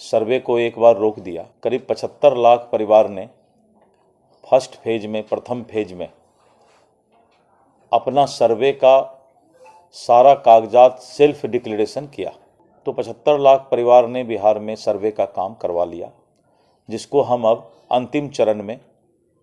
सर्वे को एक बार रोक दिया। करीब 75 लाख परिवार ने फर्स्ट फेज में, प्रथम फेज में अपना सर्वे का सारा कागजात सेल्फ डिक्लेरेशन किया। तो 75 लाख परिवार ने बिहार में सर्वे का काम करवा लिया, जिसको हम अब अंतिम चरण में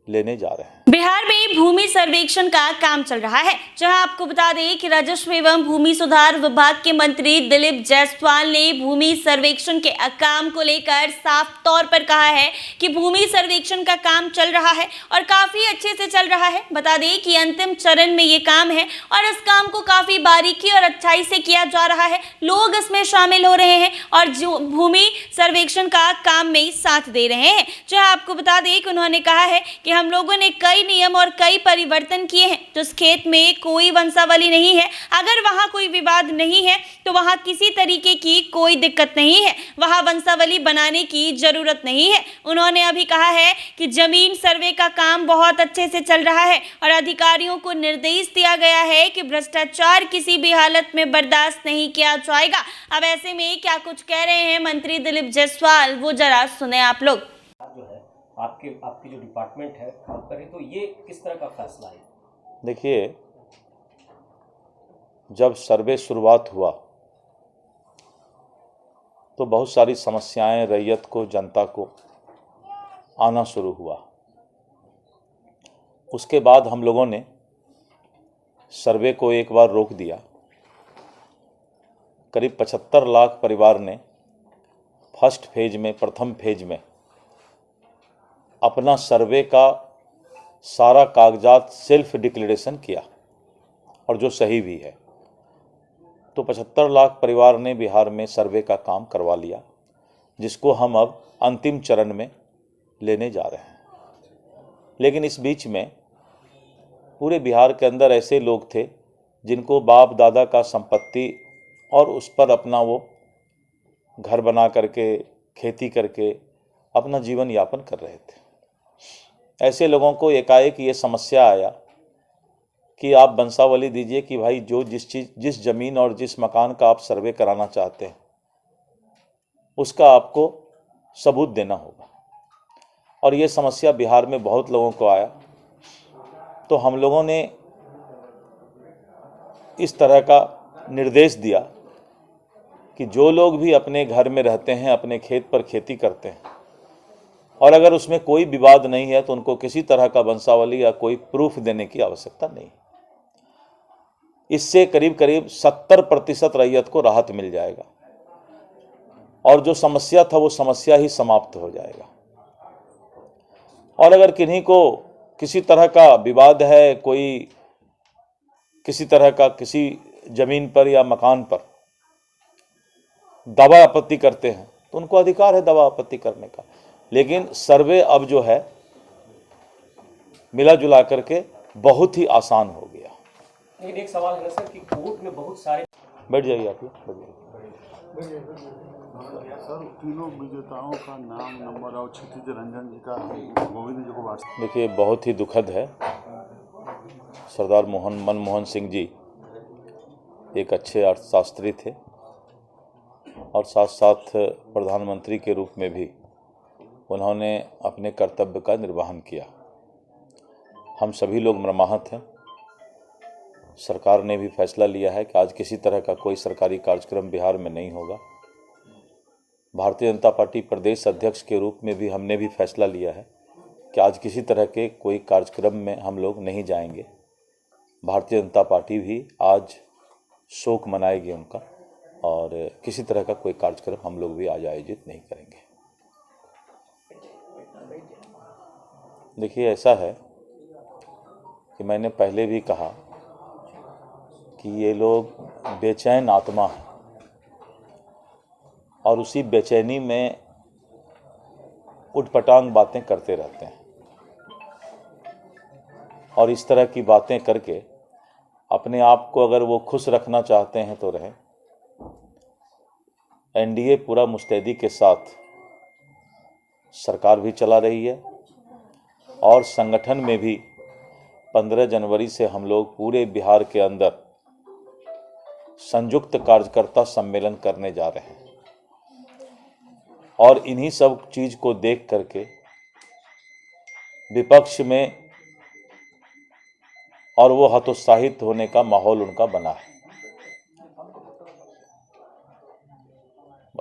लेने जा रहे हैं। बिहार में भूमि सर्वेक्षण का काम चल रहा है, जहां आपको बता दें कि राजस्व एवं भूमि सुधार विभाग के मंत्री दिलीप जायसवाल ने भूमि सर्वेक्षण के काम को लेकर साफ तौर पर कहा है कि भूमि सर्वेक्षण का काम चल रहा है और काफी अच्छे से चल रहा है। बता दें कि अंतिम चरण में ये काम है और इस काम को काफी बारीकी और अच्छाई से किया जा रहा है। लोग इसमें शामिल हो रहे हैं और जो भूमि सर्वेक्षण का काम में साथ दे रहे हैं। जहां आपको बता दें कि उन्होंने कहा है कि हम लोगों ने कई नियम और कई परिवर्तन किए हैं। जिस खेत में कोई वंशावली नहीं है, अगर वहां कोई विवाद नहीं है तो वहां किसी तरीके की कोई दिक्कत नहीं है, वहां वंशावली बनाने की जरूरत नहीं है। उन्होंने अभी कहा है कि जमीन सर्वे का काम बहुत अच्छे से चल रहा है और अधिकारियों को निर्देश दिया गया है कि भ्रष्टाचार किसी भी हालत में बर्दाश्त नहीं किया जाएगा। अब ऐसे में क्या कुछ कह रहे हैं मंत्री दिलीप जायसवाल, वो जरा सुने आप लोग। जो है आपकी जो डिपार्टमेंट है काम करे, तो ये किस तरह का फैसला है? देखिए, जब सर्वे शुरुआत हुआ तो बहुत सारी समस्याएं रैयत को, जनता को आना शुरू हुआ। उसके बाद हम लोगों ने सर्वे को एक बार रोक दिया। करीब 75 लाख परिवार ने फर्स्ट फेज में, प्रथम फेज में अपना सर्वे का सारा कागजात सेल्फ डिक्लेरेशन किया और जो सही भी है। तो 75 लाख परिवार ने बिहार में सर्वे का काम करवा लिया, जिसको हम अब अंतिम चरण में लेने जा रहे हैं। लेकिन इस बीच में पूरे बिहार के अंदर ऐसे लोग थे जिनको बाप दादा का संपत्ति और उस पर अपना वो घर बना करके, खेती करके अपना जीवन यापन कर रहे थे। ऐसे लोगों को एकाएक ये समस्या आया कि आप वंशावली दीजिए कि भाई जो जिस ज़मीन और जिस मकान का आप सर्वे कराना चाहते हैं उसका आपको सबूत देना होगा। और ये समस्या बिहार में बहुत लोगों को आया। तो हम लोगों ने इस तरह का निर्देश दिया कि जो लोग भी अपने घर में रहते हैं, अपने खेत पर खेती करते हैं और अगर उसमें कोई विवाद नहीं है तो उनको किसी तरह का वंशावली या कोई प्रूफ देने की आवश्यकता नहीं। इससे करीब करीब 70% रैयत को राहत मिल जाएगा और जो समस्या था वो समस्या ही समाप्त हो जाएगा। और अगर किन्हीं को किसी तरह का विवाद है, कोई किसी तरह का किसी जमीन पर या मकान पर दावा आपत्ति करते हैं तो उनको अधिकार है दावा आपत्ति करने का। लेकिन सर्वे अब जो है मिला जुला करके बहुत ही आसान हो गया। लेकिन एक सवाल है ना सर कि कोर्ट में बहुत सारे, बैठ जाइए आप लोग, बैठ जाइए। सर, तीनों विजेताओं का नाम, नंबर और क्षितिज रंजन जी का गोविंद जी को व्हाट्सएप। देखिए, बहुत ही दुखद है। सरदार मनमोहन सिंह जी एक अच्छे अर्थशास्त्री थे और साथ साथ प्रधानमंत्री के रूप में भी उन्होंने अपने कर्तव्य का निर्वहन किया। हम सभी लोग मर्माहत हैं। सरकार ने भी फैसला लिया है कि आज किसी तरह का कोई सरकारी कार्यक्रम बिहार में नहीं होगा। भारतीय जनता पार्टी प्रदेश अध्यक्ष के रूप में भी हमने भी फैसला लिया है कि आज किसी तरह के कोई कार्यक्रम में हम लोग नहीं जाएंगे। भारतीय जनता पार्टी भी आज शोक मनाएगी उनका और किसी तरह का कोई कार्यक्रम हम लोग भी आज आयोजित नहीं करेंगे। देखिए, ऐसा है कि मैंने पहले भी कहा कि ये लोग बेचैन आत्मा हैं और उसी बेचैनी में उटपटांग बातें करते रहते हैं और इस तरह की बातें करके अपने आप को अगर वो खुश रखना चाहते हैं तो रहें। एनडीए पूरा मुस्तैदी के साथ सरकार भी चला रही है और संगठन में भी 15 जनवरी से हम लोग पूरे बिहार के अंदर संयुक्त कार्यकर्ता सम्मेलन करने जा रहे हैं। और इन्हीं सब चीज को देख करके विपक्ष में और वो हतोत्साहित होने का माहौल उनका बना है।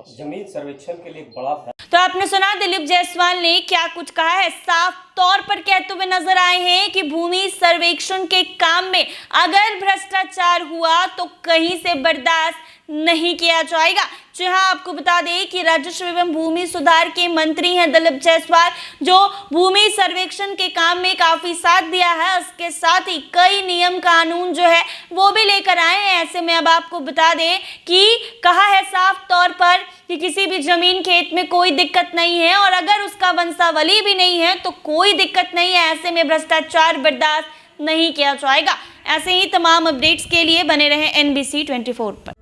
जमीन सर्वेक्षण के लिए एक बड़ा तो आपने सुना दिलीप जायसवाल ने क्या कुछ कहा है। साफ तौर पर कहते हुए नजर आए हैं कि भूमि सर्वेक्षण के काम में अगर भ्रष्टाचार हुआ तो कहीं से बर्दाश्त नहीं किया जाएगा। जी हाँ, आपको बता दें कि राजस्व एवं भूमि सुधार के मंत्री हैं दिलीप जायसवाल, जो भूमि सर्वेक्षण के काम में काफी साथ दिया है। उसके साथ ही कई नियम कानून जो है वो भी लेकर आए हैं। ऐसे में अब आपको बता दें कि कहा है साफ तौर पर कि किसी भी जमीन खेत में कोई दिक्कत नहीं है और अगर उसका वंशावली भी नहीं है तो कोई दिक्कत नहीं है। ऐसे में भ्रष्टाचार बर्दाश्त नहीं किया जाएगा। ऐसे ही तमाम अपडेट्स के लिए बने रहें NBC 24 पर।